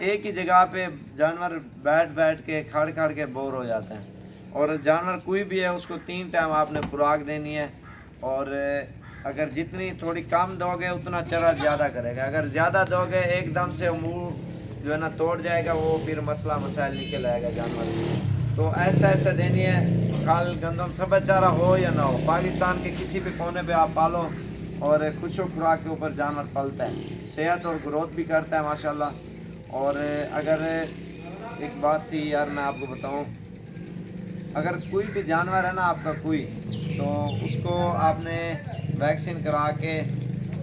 ایک ہی جگہ پہ جانور بیٹھ کے کھڑ کے بور ہو جاتے ہیں. اور جانور کوئی بھی ہے اس کو 3 ٹائم آپ نے خوراک دینی ہے. اور اگر جتنی تھوڑی کم دو گے اتنا چرا زیادہ کرے گا. اگر زیادہ دو گے ایک دم سے منہ جو ہے نا توڑ جائے گا, وہ پھر مسئلہ مسائل نکل آئے گا جانور. تو آہستہ آہستہ دینی ہے. کھال گندم سب چارہ ہو یا نہ ہو, پاکستان کے کسی بھی کونے پہ آپ پالو اور خوش و خوراک کے اوپر جانور پلتا ہے, صحت اور گروتھ بھی کرتا ہے ماشاءاللہ. اور اگر ایک بات تھی یار میں آپ کو بتاؤں, اگر کوئی بھی جانور ہے نا آپ کا کوئی, تو اس کو آپ نے ویکسین کرا کے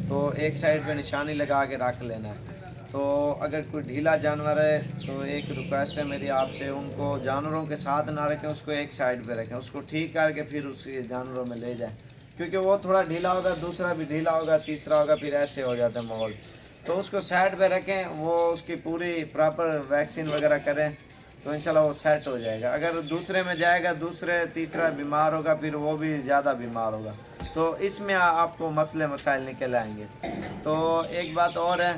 تو ایک سائڈ پہ نشانی لگا کے رکھ لینا ہے. تو اگر کوئی ڈھیلا جانور ہے تو ایک ریکویسٹ ہے میری آپ سے, ان کو جانوروں کے ساتھ نہ رکھیں, اس کو ایک سائڈ پہ رکھیں, اس کو ٹھیک کر کے پھر اس جانوروں میں لے جائیں. کیونکہ وہ تھوڑا ڈھیلا ہوگا, دوسرا بھی ڈھیلا ہوگا, تیسرا ہوگا, پھر ایسے ہو جاتا ہے ماحول. تو اس کو سائڈ پہ رکھیں, وہ اس کی پوری پراپر ویکسین وغیرہ کریں تو انشاءاللہ وہ سیٹ ہو جائے گا. اگر دوسرے میں جائے گا, تیسرا بیمار ہوگا, پھر وہ بھی زیادہ بیمار ہوگا. تو اس میں آپ کو مسئلے مسائل نکل آئیں گے. تو ایک بات اور ہے,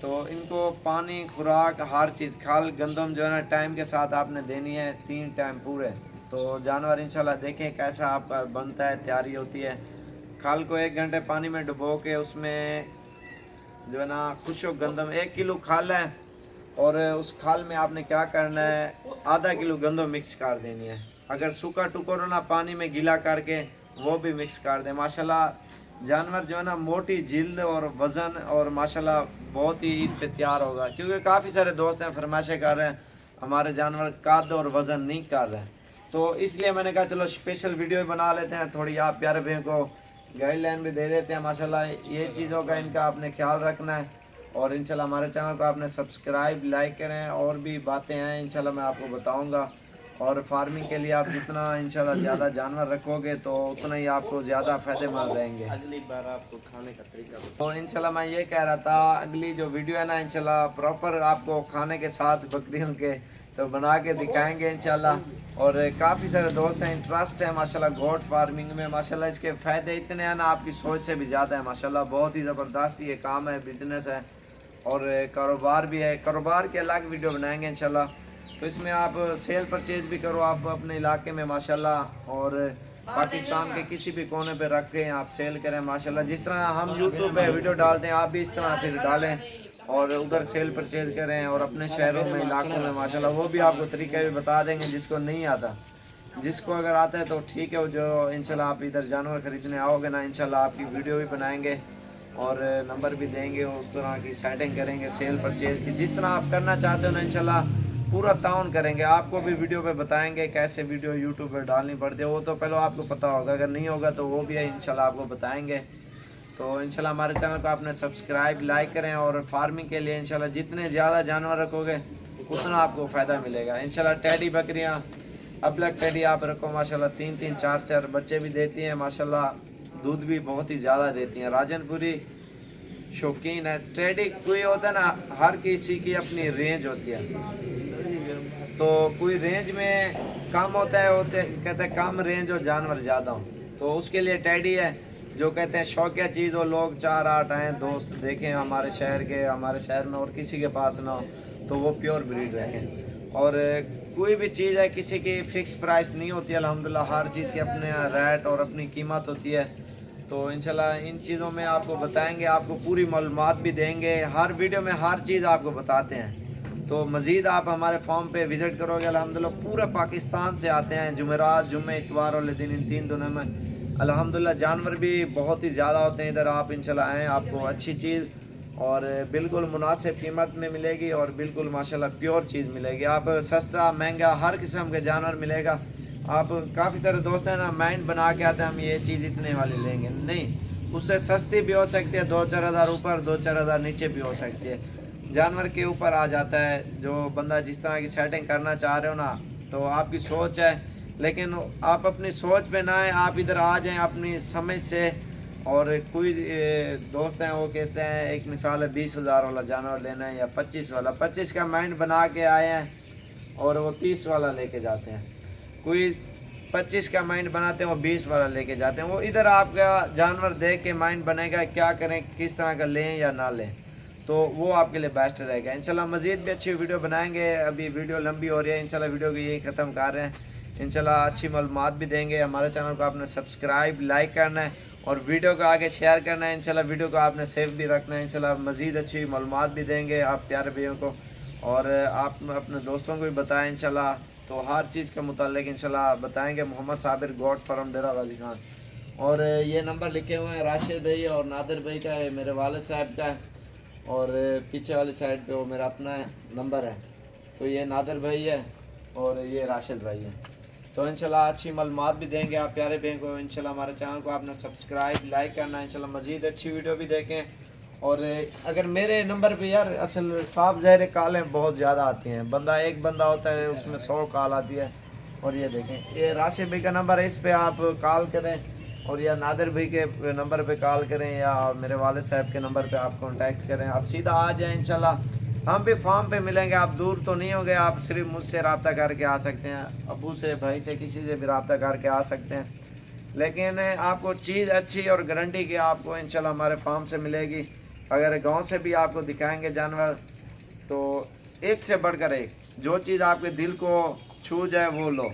تو ان کو پانی خوراک ہر چیز کھال گندم جو ہے نا ٹائم کے ساتھ آپ نے دینی ہے, 3 ٹائم پورے. تو جانور انشاءاللہ دیکھیں کیسا آپ کا بنتا ہے, تیاری ہوتی ہے. کھال کو 1 گھنٹے پانی میں ڈبو کے اس میں جو ہے نا خشک گندم 1 کلو کھال ہے, اور اس کھال میں آپ نے کیا کرنا ہے, آدھا کلو گندم مکس کر دینی ہے. اگر سوکھا ٹکڑا نا پانی میں گیلا کر کے وہ بھی مکس کر دیں. ماشاءاللہ جانور جو ہے نا موٹی جلد اور وزن اور ماشاءاللہ بہت ہی عید پہ تیار ہوگا. کیونکہ کافی سارے دوست ہیں فرمائشیں کر رہے ہیں ہمارے جانور قد اور وزن نہیں کر رہے ہیں, تو اس لیے میں نے کہا چلو اسپیشل ویڈیو بھی بنا لیتے ہیں, تھوڑی آپ پیارے بھائی کو گائیڈ لائن بھی دے دیتے ہیں. ماشاءاللہ یہ چیزوں کا ان کا آپ نے خیال رکھنا ہے, اور انشاءاللہ ہمارے چینل کو آپ نے سبسکرائب لائک کریں. اور بھی باتیں ہیں انشاءاللہ میں آپ کو بتاؤں گا. اور فارمنگ کے لیے آپ جتنا انشاءاللہ زیادہ جانور رکھو گے تو اتنا ہی آپ کو زیادہ فائدے مند رہیں گے. اگلی بار آپ کو کھانے کا طریقہ تو انشاءاللہ میں یہ کہہ رہا تھا, اگلی جو ویڈیو ہے نا انشاءاللہ پراپر آپ کو کھانے کے ساتھ بکریوں کے تو بنا کے دکھائیں گے انشاءاللہ. اور کافی سارے دوست ہیں انٹرسٹ ہے ماشاءاللہ گوٹ فارمنگ میں. ماشاءاللہ اس کے فائدے اتنے ہیں نا آپ کی سوچ سے بھی زیادہ ہے. ماشاءاللہ بہت ہی زبردست یہ کام ہے, بزنس ہے اور کاروبار بھی ہے. کاروبار کے الگ ویڈیو بنائیں گے انشاءاللہ. تو اس میں آپ سیل پرچیز بھی کرو آپ اپنے علاقے میں ماشاءاللہ, اور پاکستان کے کسی بھی کونے پہ رکھ کے آپ سیل کریں ماشاءاللہ. جس طرح ہم یوٹیوب پہ ویڈیو ڈالتے ہیں آپ بھی اس طرح پھر ڈالیں اور ادھر سیل پرچیز کریں, اور اپنے شہروں میں علاقوں میں ماشاءاللہ وہ بھی آپ کو طریقے بھی بتا دیں گے جس کو نہیں آتا. جس کو اگر آتا ہے تو ٹھیک ہے, جو انشاءاللہ آپ ادھر جانور خریدنے آؤ گے نا انشاءاللہ آپ کی ویڈیو بھی بنائیں گے اور نمبر بھی دیں گے, اس طرح کی سیٹنگ کریں گے سیل پرچیز کی. جس طرح آپ کرنا چاہتے ہو نا انشاءاللہ پورا تعاون کریں گے. آپ کو بھی ویڈیو پہ بتائیں گے کیسے ویڈیو یوٹیوب پہ ڈالنی پڑتی ہے, وہ تو پہلے آپ کو پتہ ہوگا, اگر نہیں ہوگا تو وہ بھی انشاءاللہ آپ کو بتائیں گے. تو انشاءاللہ ہمارے چینل کو آپ نے سبسکرائب لائک کریں, اور فارمنگ کے لیے انشاءاللہ جتنے زیادہ جانور رکھو گے اتنا آپ کو فائدہ ملے گا انشاءاللہ. ٹیڈی بکریاں ابلک ٹیڈی آپ رکھو ماشاءاللہ 3 4 بچے بھی دیتی ہیں ماشاءاللہ, دودھ بھی بہت ہی زیادہ دیتی ہیں. راجن پوری شوقین ہے. ٹیڈی کوئی ہوتا ہے نا, ہر کسی کی اپنی رینج ہوتی ہے, تو کوئی رینج میں کم ہوتا ہے, کہتے ہیں کم رینج ہو جانور زیادہ ہوں, تو اس کے لیے ٹیڈی ہے. جو کہتے ہیں شوقیہ چیز ہو, لوگ 4 8 آئیں دوست دیکھیں ہمارے شہر میں اور کسی کے پاس نہ ہو تو وہ پیور بریڈ رکھیں. اور کوئی بھی چیز ہے کسی کی فکس پرائس نہیں ہوتی الحمدللہ, ہر چیز کے اپنے ریٹ اور اپنی قیمت ہوتی ہے. تو انشاءاللہ ان چیزوں میں آپ کو بتائیں گے, آپ کو پوری معلومات بھی دیں گے, ہر ویڈیو میں ہر چیز آپ کو بتاتے ہیں. تو مزید آپ ہمارے فارم پہ وزٹ کرو گے الحمدللہ پورے پاکستان سے آتے ہیں, جمعرات جمعہ اتوار والے دن, ان 3 دنوں میں الحمدللہ جانور بھی بہت ہی زیادہ ہوتے ہیں ادھر. آپ انشاءاللہ آئیں, آپ کو اچھی چیز اور بالکل مناسب قیمت میں ملے گی, اور بالکل ماشاءاللہ پیور چیز ملے گی. آپ سستا مہنگا ہر قسم کے جانور ملے گا. آپ کافی سارے دوست ہیں نا مائنڈ بنا کے آتے ہیں ہم یہ چیز اتنے والی لیں گے, نہیں, اس سے سستی بھی ہو سکتی ہے, 2 4 ہزار اوپر 2 4 ہزار نیچے بھی ہو سکتی ہے. جانور کے اوپر آ جاتا ہے, جو بندہ جس طرح کی سیٹنگ کرنا چاہ رہے ہو نا, تو آپ کی سوچ ہے, لیکن آپ اپنی سوچ پہ نہ آئیں, آپ ادھر آ جائیں اپنی سمجھ سے. اور کوئی دوست ہیں وہ کہتے ہیں ایک مثال ہے 20,000 والا جانور لینا ہے یا 25 والا, 25 کا مائنڈ بنا کے آئے ہیں اور وہ 30 والا لے کے جاتے ہیں. کوئی 25 کا مائنڈ بناتے ہیں وہ 20 والا لے کے جاتے ہیں. وہ ادھر آپ کا جانور دیکھ کے مائنڈ بنے گا کیا کریں, کس طرح کا لیں یا نہ لیں. تو وہ آپ کے لیے بیسٹ رہے گا انشاءاللہ. مزید بھی اچھی ویڈیو بنائیں گے. ابھی ویڈیو لمبی ہو رہی ہے انشاءاللہ, ویڈیو کو یہی ختم کر رہے ہیں انشاءاللہ. اچھی معلومات بھی دیں گے. ہمارے چینل کو آپ نے سبسکرائب لائک کرنا ہے اور ویڈیو کو آگے شیئر کرنا ہے انشاءاللہ. ویڈیو کو آپ نے سیو بھی رکھنا ہے انشاءاللہ. مزید اچھی معلومات بھی دیں گے آپ پیارے بھائیوں کو, اور آپ اپنے دوستوں کو بھی بتائیں انشاءاللہ. تو ہر چیز کے متعلق انشاءاللہ بتائیں گے. محمد صابر گوٹ فرم ڈیرہ غازی خان. اور یہ نمبر لکھے ہوئے ہیں راشد بھائی اور نادر بھائی کا ہے, میرے والد صاحب کا ہے, اور پیچھے والی سائڈ پہ وہ میرا اپنا نمبر ہے. تو یہ نادر بھائی ہے اور یہ راشد بھائی ہے. تو انشاءاللہ اچھی معلومات بھی دیں گے آپ پیارے بھائی کو انشاءاللہ. ہمارے چینل کو آپ نے سبسکرائب لائک کرنا ہے انشاءاللہ. مزید اچھی ویڈیو بھی دیکھیں. اور اگر میرے نمبر پہ یار اصل صاف ظاہر کالیں بہت زیادہ آتی ہیں. ایک بندہ ہوتا ہے اس میں 100 کال آتی ہے. اور یہ دیکھیں یہ راشد بھائی کا نمبر ہے, اس پہ آپ کال کریں, اور یا نادر بھائی کے نمبر پہ کال کریں, یا میرے والد صاحب کے نمبر پہ آپ کانٹیکٹ کریں. آپ سیدھا آ جائیں انشاءاللہ. ہم بھی فارم پہ ملیں گے. آپ دور تو نہیں ہو گئے, آپ صرف مجھ سے رابطہ کر کے آ سکتے ہیں, ابو سے بھائی سے کسی سے بھی رابطہ کر کے آ سکتے ہیں. لیکن آپ کو چیز اچھی اور گارنٹی کی آپ کو انشاءاللہ ہمارے فارم سے ملے گی. اگر گاؤں سے بھی آپ کو دکھائیں گے جانور تو ایک سے بڑھ کر ایک, جو چیز آپ کے دل کو چھو جائے وہ لو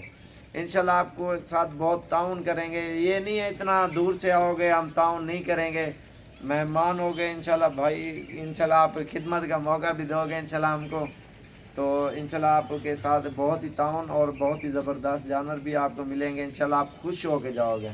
انشاءاللہ. آپ کو ساتھ بہت تعاون کریں گے. یہ نہیں ہے اتنا دور سے آؤ گے ہم تعاون نہیں کریں گے, مہمان ہو گئے انشاءاللہ بھائی انشاءاللہ. آپ خدمت کا موقع بھی دو گے انشاءاللہ ہم کو, تو انشاءاللہ آپ کے ساتھ بہت ہی تعاون اور بہت ہی زبردست جانور بھی آپ کو ملیں گے انشاءاللہ. آپ خوش ہو کے جاؤ گے.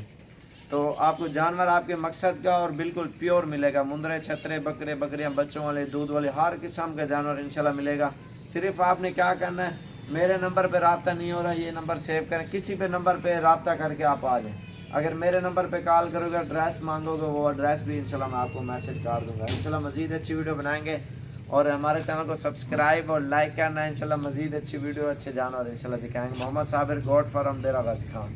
تو آپ کو جانور آپ کے مقصد کا اور بالکل پیور ملے گا. مندرے چھترے بکرے بکریاں بچوں والے دودھ والے ہر قسم کا جانور انشاءاللہ ملے گا. صرف آپ نے کیا کرنا ہے, میرے نمبر پہ رابطہ نہیں ہو رہا, یہ نمبر سیو کریں, کسی پہ نمبر پہ رابطہ کر کے آپ آ جائیں. اگر میرے نمبر پہ کال کرو گے ایڈریس مانگو گے, وہ ایڈریس بھی انشاءاللہ میں آپ کو میسج کر دوں گا انشاءاللہ. مزید اچھی ویڈیو بنائیں گے, اور ہمارے چینل کو سبسکرائب اور لائک کرنا ہے انشاءاللہ. مزید اچھی ویڈیو اچھے جانور انشاءاللہ دکھائیں گے. محمد صابر گوٹ فرم ڈیرہ غازی خان.